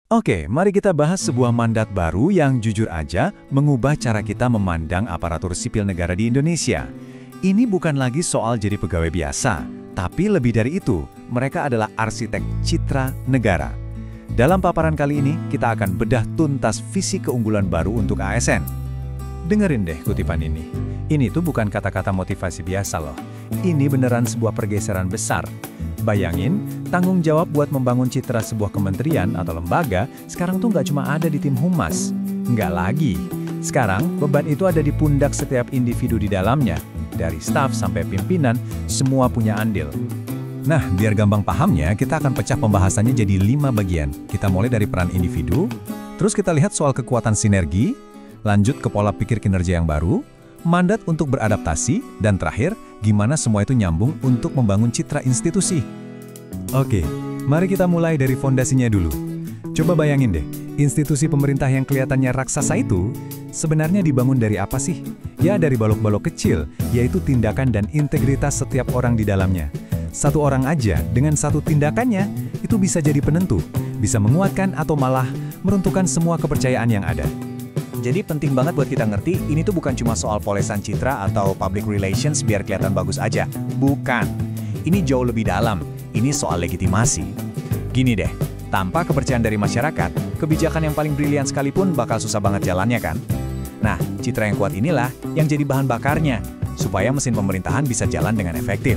Oke, mari kita bahas sebuah mandat baru yang jujur aja mengubah cara kita memandang aparatur sipil negara di Indonesia. Ini bukan lagi soal jadi pegawai biasa, tapi lebih dari itu, mereka adalah arsitek citra negara. Dalam paparan kali ini, kita akan bedah tuntas visi keunggulan baru untuk ASN. Dengerin deh kutipan ini. Ini tuh bukan kata-kata motivasi biasa loh. Ini beneran sebuah pergeseran besar. Bayangin, tanggung jawab buat membangun citra sebuah kementerian atau lembaga sekarang tuh nggak cuma ada di tim humas. Nggak lagi. Sekarang, beban itu ada di pundak setiap individu di dalamnya. Dari staf sampai pimpinan, semua punya andil. Nah, biar gampang pahamnya, kita akan pecah pembahasannya jadi 5 bagian. Kita mulai dari peran individu, terus kita lihat soal kekuatan sinergi, lanjut ke pola pikir kinerja yang baru, mandat untuk beradaptasi, dan terakhir, gimana semua itu nyambung untuk membangun citra institusi. Oke, mari kita mulai dari fondasinya dulu. Coba bayangin deh, institusi pemerintah yang kelihatannya raksasa itu sebenarnya dibangun dari apa sih? Ya dari balok-balok kecil, yaitu tindakan dan integritas setiap orang di dalamnya. Satu orang aja dengan satu tindakannya, itu bisa jadi penentu, bisa menguatkan atau malah meruntuhkan semua kepercayaan yang ada. Jadi penting banget buat kita ngerti, ini tuh bukan cuma soal polesan citra atau public relations biar kelihatan bagus aja. Bukan. Ini jauh lebih dalam. Ini soal legitimasi. Gini deh, tanpa kepercayaan dari masyarakat, kebijakan yang paling brilian sekalipun bakal susah banget jalannya kan? Nah, citra yang kuat inilah yang jadi bahan bakarnya, supaya mesin pemerintahan bisa jalan dengan efektif.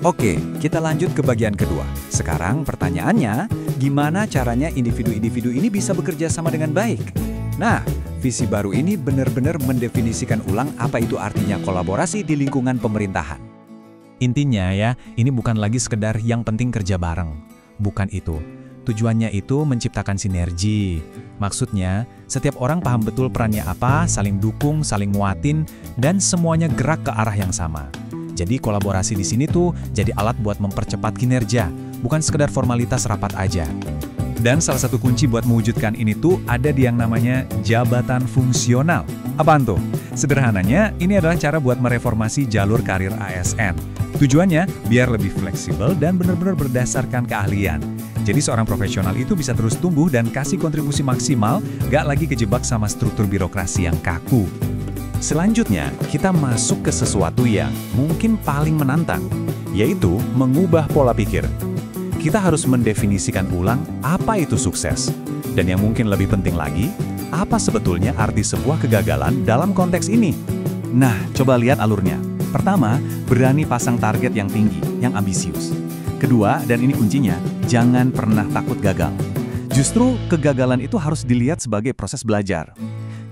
Oke, kita lanjut ke bagian kedua. Sekarang pertanyaannya, gimana caranya individu-individu ini bisa bekerja sama dengan baik? Nah, visi baru ini benar-benar mendefinisikan ulang apa itu artinya kolaborasi di lingkungan pemerintahan. Intinya ya, ini bukan lagi sekedar yang penting kerja bareng. Bukan itu. Tujuannya itu menciptakan sinergi. Maksudnya, setiap orang paham betul perannya apa, saling dukung, saling nguatin, dan semuanya gerak ke arah yang sama. Jadi kolaborasi di sini tuh jadi alat buat mempercepat kinerja, bukan sekedar formalitas rapat aja. Dan salah satu kunci buat mewujudkan ini tuh ada di yang namanya jabatan fungsional. Apaan tuh? Sederhananya, ini adalah cara buat mereformasi jalur karir ASN. Tujuannya biar lebih fleksibel dan benar-benar berdasarkan keahlian. Jadi seorang profesional itu bisa terus tumbuh dan kasih kontribusi maksimal, gak lagi kejebak sama struktur birokrasi yang kaku. Selanjutnya, kita masuk ke sesuatu yang mungkin paling menantang, yaitu mengubah pola pikir. Kita harus mendefinisikan ulang apa itu sukses. Dan yang mungkin lebih penting lagi, apa sebetulnya arti sebuah kegagalan dalam konteks ini? Nah, coba lihat alurnya. Pertama, berani pasang target yang tinggi, yang ambisius. Kedua, dan ini kuncinya, jangan pernah takut gagal. Justru kegagalan itu harus dilihat sebagai proses belajar.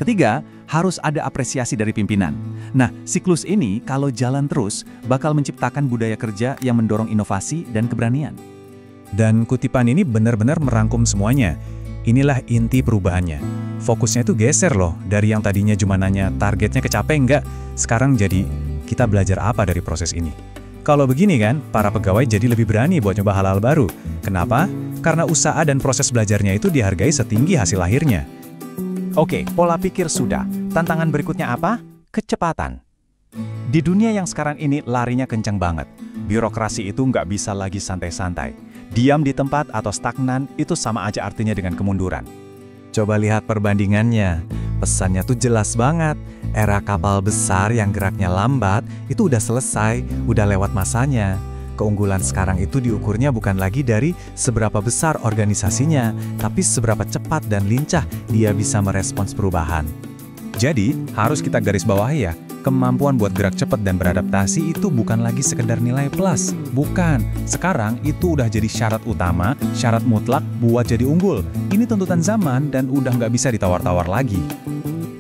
Ketiga, harus ada apresiasi dari pimpinan. Nah, siklus ini kalau jalan terus, bakal menciptakan budaya kerja yang mendorong inovasi dan keberanian. Dan kutipan ini benar-benar merangkum semuanya. Inilah inti perubahannya. Fokusnya itu geser loh, dari yang tadinya cuma nanya targetnya kecapai enggak, sekarang jadi kita belajar apa dari proses ini. Kalau begini kan, para pegawai jadi lebih berani buat nyoba hal-hal baru. Kenapa? Karena usaha dan proses belajarnya itu dihargai setinggi hasil akhirnya. Oke, pola pikir sudah. Tantangan berikutnya apa? Kecepatan. Di dunia yang sekarang ini larinya kencang banget. Birokrasi itu nggak bisa lagi santai-santai. Diam di tempat atau stagnan itu sama aja artinya dengan kemunduran. Coba lihat perbandingannya. Pesannya tuh jelas banget. Era kapal besar yang geraknya lambat itu udah selesai, udah lewat masanya. Keunggulan sekarang itu diukurnya bukan lagi dari seberapa besar organisasinya, tapi seberapa cepat dan lincah dia bisa merespons perubahan. Jadi, harus kita garis bawahi ya, kemampuan buat gerak cepat dan beradaptasi itu bukan lagi sekedar nilai plus. Bukan, sekarang itu udah jadi syarat utama, syarat mutlak buat jadi unggul. Ini tuntutan zaman dan udah nggak bisa ditawar-tawar lagi.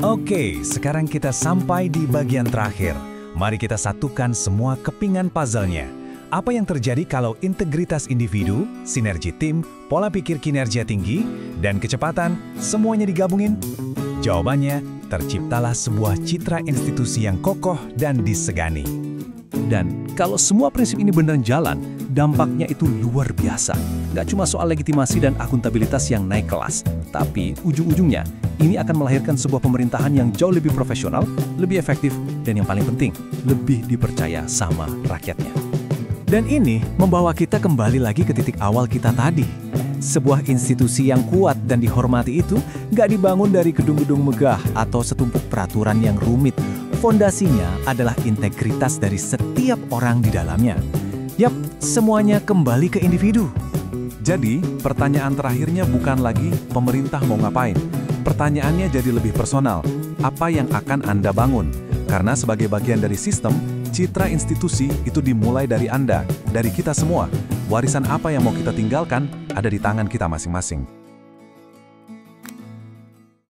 Oke, sekarang kita sampai di bagian terakhir. Mari kita satukan semua kepingan puzzle-nya. Apa yang terjadi kalau integritas individu, sinergi tim, pola pikir kinerja tinggi, dan kecepatan semuanya digabungin? Jawabannya, terciptalah sebuah citra institusi yang kokoh dan disegani. Dan kalau semua prinsip ini benar jalan, dampaknya itu luar biasa. Gak cuma soal legitimasi dan akuntabilitas yang naik kelas, tapi ujung-ujungnya ini akan melahirkan sebuah pemerintahan yang jauh lebih profesional, lebih efektif, dan yang paling penting, lebih dipercaya sama rakyatnya. Dan ini membawa kita kembali lagi ke titik awal kita tadi. Sebuah institusi yang kuat dan dihormati itu nggak dibangun dari gedung-gedung megah atau setumpuk peraturan yang rumit. Fondasinya adalah integritas dari setiap orang di dalamnya. Yap, semuanya kembali ke individu. Jadi, pertanyaan terakhirnya bukan lagi pemerintah mau ngapain. Pertanyaannya jadi lebih personal. Apa yang akan Anda bangun? Karena sebagai bagian dari sistem, citra institusi itu dimulai dari Anda, dari kita semua. Warisan apa yang mau kita tinggalkan ada di tangan kita masing-masing.